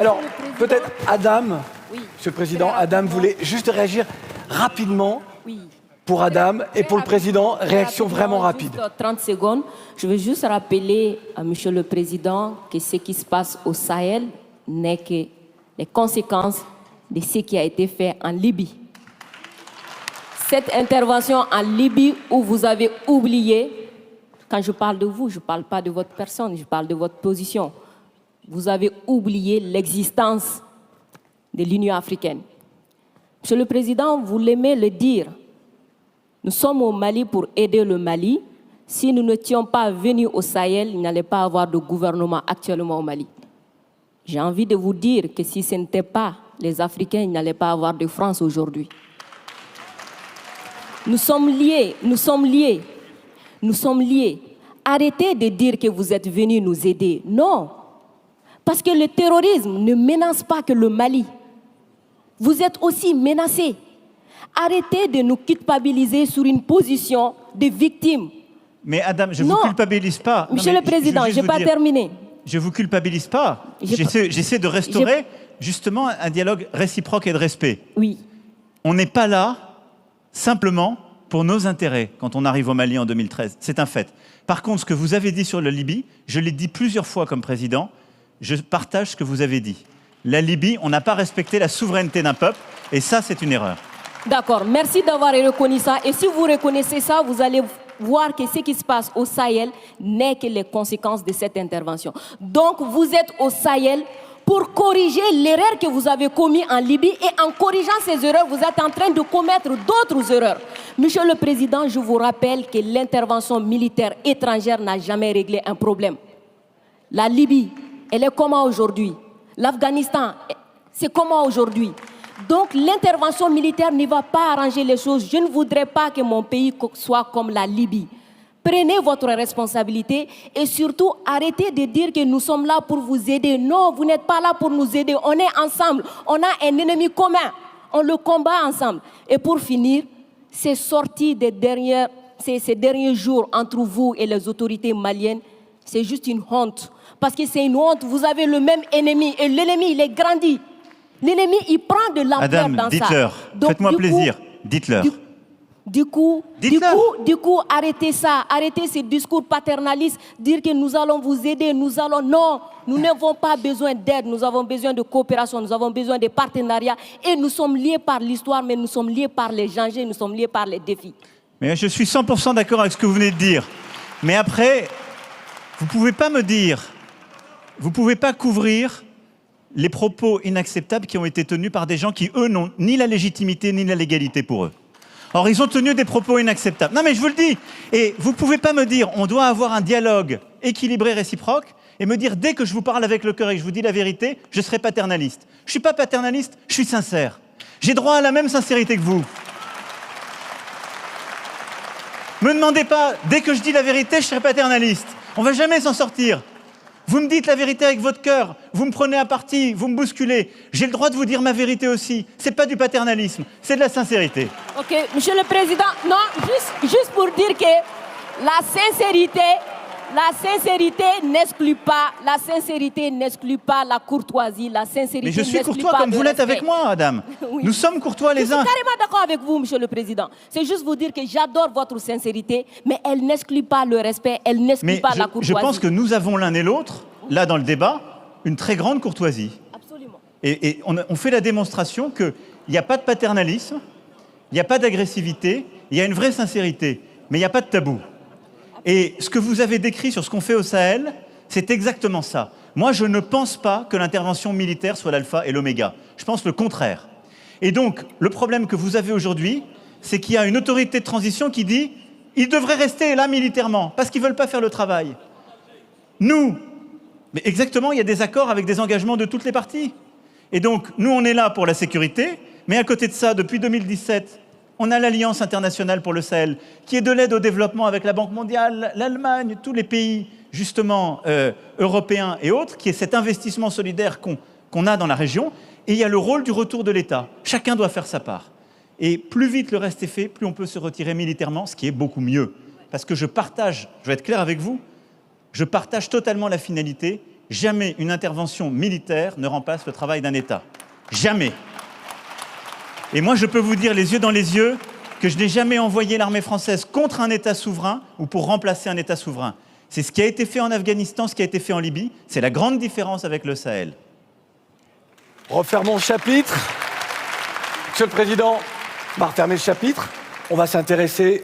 Alors, peut-être Adam, Oui. Monsieur le Président, Adam voulait juste réagir rapidement. Oui. Pour Adam et pour le Président, réaction Rapidement, vraiment rapide. juste 30 secondes. Je veux juste rappeler à Monsieur le Président que ce qui se passe au Sahel n'est que les conséquences de ce qui a été fait en Libye. Cette intervention en Libye où vous avez oublié, quand je parle de vous, je ne parle pas de votre personne, je parle de votre position. Vous avez oublié l'existence de l'Union africaine. Monsieur le Président, vous l'aimez le dire. Nous sommes au Mali pour aider le Mali. Si nous n'étions pas venus au Sahel, il n'allait pas avoir de gouvernement actuellement au Mali. J'ai envie de vous dire que si ce n'était pas les Africains, il n'allait pas avoir de France aujourd'hui. Nous sommes liés, nous sommes liés, nous sommes liés. Arrêtez de dire que vous êtes venus nous aider. Non, parce que le terrorisme ne menace pas que le Mali. Vous êtes aussi menacés. Arrêtez de nous culpabiliser sur une position de victime. Mais Adam, je ne vous culpabilise pas. Monsieur le Président, je n'ai pas terminé. Je ne vous culpabilise pas. J'essaie de restaurer justement un dialogue réciproque et de respect. Oui. On n'est pas là simplement pour nos intérêts quand on arrive au Mali en 2013. C'est un fait. Par contre, ce que vous avez dit sur la Libye, je l'ai dit plusieurs fois comme président, je partage ce que vous avez dit. La Libye, on n'a pas respecté la souveraineté d'un peuple et ça, c'est une erreur. D'accord, merci d'avoir reconnu ça. Et si vous reconnaissez ça, vous allez voir que ce qui se passe au Sahel n'est que les conséquences de cette intervention. Donc, vous êtes au Sahel pour corriger l'erreur que vous avez commise en Libye. Et en corrigeant ces erreurs, vous êtes en train de commettre d'autres erreurs. Monsieur le Président, je vous rappelle que l'intervention militaire étrangère n'a jamais réglé un problème. La Libye, elle est comment aujourd'hui? L'Afghanistan, c'est comment aujourd'hui? Donc l'intervention militaire ne va pas arranger les choses. Je ne voudrais pas que mon pays soit comme la Libye. Prenez votre responsabilité et surtout arrêtez de dire que nous sommes là pour vous aider. Non, vous n'êtes pas là pour nous aider. On est ensemble. On a un ennemi commun. On le combat ensemble. Et pour finir, ces sorties ces derniers jours entre vous et les autorités maliennes, c'est juste une honte. Parce que c'est une honte. Vous avez le même ennemi et l'ennemi, il est grandi. L'ennemi, il prend de l'ampleur dans ça. Adam, dites-leur. Faites-moi plaisir. Dites-leur. Du coup, arrêtez ça. Arrêtez ces discours paternalistes. Dire que nous allons vous aider, Non, nous n'avons pas besoin d'aide. Nous avons besoin de coopération. Nous avons besoin de partenariat. Et nous sommes liés par l'histoire, mais nous sommes liés par les dangers. Nous sommes liés par les défis. Mais je suis 100% d'accord avec ce que vous venez de dire. Mais après, vous ne pouvez pas me dire, vous ne pouvez pas couvrir les propos inacceptables qui ont été tenus par des gens qui, eux, n'ont ni la légitimité ni la légalité pour eux. Or, ils ont tenu des propos inacceptables. Non, mais je vous le dis. Et vous ne pouvez pas me dire, on doit avoir un dialogue équilibré, réciproque, et me dire, dès que je vous parle avec le cœur et que je vous dis la vérité, je serai paternaliste. Je ne suis pas paternaliste, je suis sincère. J'ai droit à la même sincérité que vous. Me demandez pas, dès que je dis la vérité, je serai paternaliste. On ne va jamais s'en sortir. Vous me dites la vérité avec votre cœur, vous me prenez à partie, vous me bousculez. J'ai le droit de vous dire ma vérité aussi. C'est pas du paternalisme, c'est de la sincérité. Ok, Monsieur le Président, non, juste pour dire que la sincérité n'exclut pas la courtoisie, la sincérité. Mais je suis courtois comme vous l'êtes avec moi, Adam. Oui. Nous sommes courtois les uns. Je suis carrément d'accord avec vous, Monsieur le Président. C'est juste vous dire que j'adore votre sincérité, mais elle n'exclut pas le respect, elle n'exclut pas la courtoisie. Je pense que nous avons l'un et l'autre, là dans le débat, une très grande courtoisie. Absolument. Et on fait la démonstration qu'il n'y a pas de paternalisme, il n'y a pas d'agressivité, il y a une vraie sincérité, mais il n'y a pas de tabou. Et ce que vous avez décrit sur ce qu'on fait au Sahel, c'est exactement ça. Moi, je ne pense pas que l'intervention militaire soit l'alpha et l'oméga. Je pense le contraire. Et donc, le problème que vous avez aujourd'hui, c'est qu'il y a une autorité de transition qui dit « ils devraient rester là militairement, parce qu'ils ne veulent pas faire le travail ». Nous, mais exactement, il y a des accords avec des engagements de toutes les parties. Et donc, nous, on est là pour la sécurité, mais à côté de ça, depuis 2017, on a l'Alliance internationale pour le Sahel, qui est de l'aide au développement avec la Banque mondiale, l'Allemagne, tous les pays, justement, européens et autres, qui est cet investissement solidaire qu'on a dans la région. Et il y a le rôle du retour de l'État. Chacun doit faire sa part. Et plus vite le reste est fait, plus on peut se retirer militairement, ce qui est beaucoup mieux. Parce que je vais être clair avec vous, je partage totalement la finalité jamais une intervention militaire ne remplace le travail d'un État. Jamais. Et moi, je peux vous dire les yeux dans les yeux que je n'ai jamais envoyé l'armée française contre un État souverain ou pour remplacer un État souverain. C'est ce qui a été fait en Afghanistan, ce qui a été fait en Libye. C'est la grande différence avec le Sahel. Refermons le chapitre. Monsieur le Président, on va refermer le chapitre. On va s'intéresser